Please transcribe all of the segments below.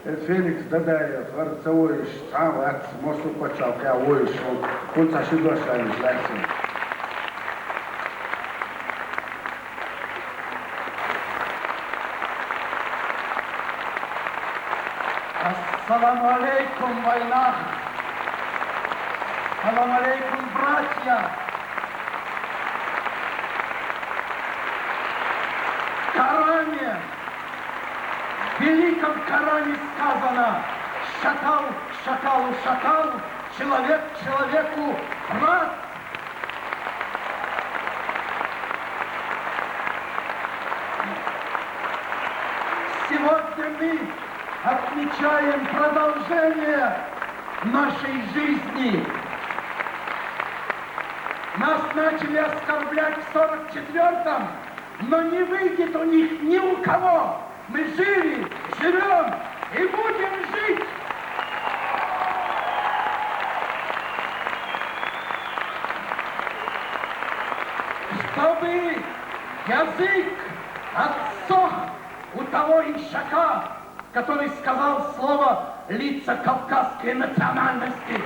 Felix Dadaev, Arțăoi și Țavați, Mosul Păceau, că au oi și Punța și Doșani, Lasin. Ассаламу алейкум, война! Ассаламу алейкум, братья! В Коране, в великом Коране сказано: шакал шакалу шакал, человек человеку брат. Сегодня мы отмечаем продолжение нашей жизни. Нас начали оскорблять в 44-м, но не выйдет у них ни у кого. Мы жили, живем и будем жить. Чтобы язык отсох у того ишака, который сказал слово «лица кавказской национальности».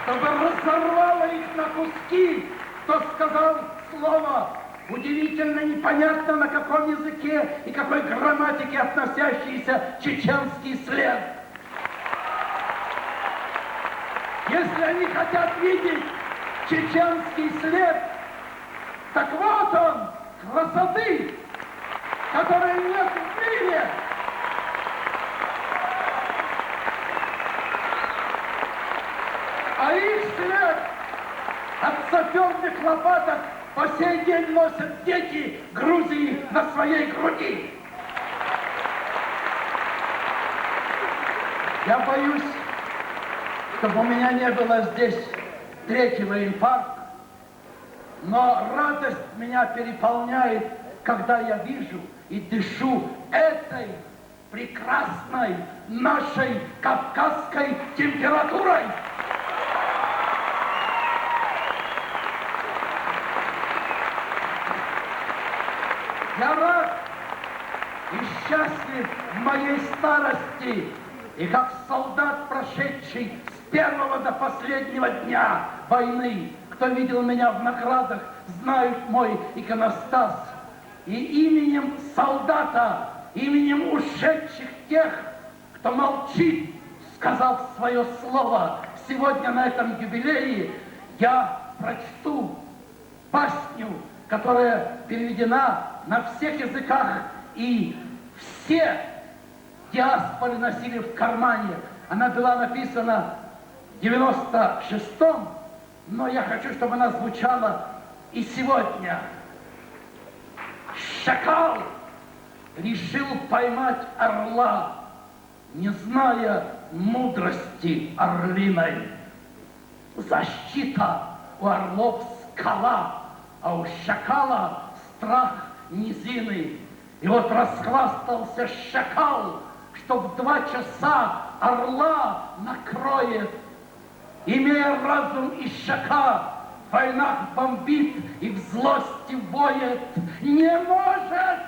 Чтобы разорвало их на куски, кто сказал слово, удивительно непонятно на каком языке и какой грамматике относящийся чеченский след. Если они хотят видеть чеченский след, так вот он, красоты, которой нет в мире. А их след от саперных лопаток по сей день носят дети Грузии на своей груди. Я боюсь, чтобы у меня не было здесь третьего инфаркта. Но радость меня переполняет, когда я вижу и дышу этой прекрасной нашей кавказской температурой. Я рад и счастлив в моей старости, и как солдат, прошедший с первого до последнего дня войны. Кто видел меня в наградах, знают мой иконостас. И именем солдата, именем ушедших тех, кто молчит, сказав свое слово, сегодня на этом юбилее я прочту басню, которая переведена на всех языках, и все диаспоры носили в кармане. Она была написана в 96-м, но я хочу, чтобы она звучала и сегодня. Шакал решил поймать орла, не зная мудрости орлиной. Защита у орлов скала, а у шакала страх низины. И вот расхвастался шакал, что в 2 часа орла накроет. Имея разум ишака, в войнах бомбит и в злости воет, не может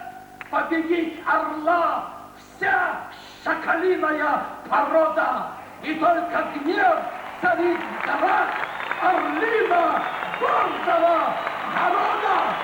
победить орла вся шакалиная порода. И только гнев царит в горах орлина гордого народа.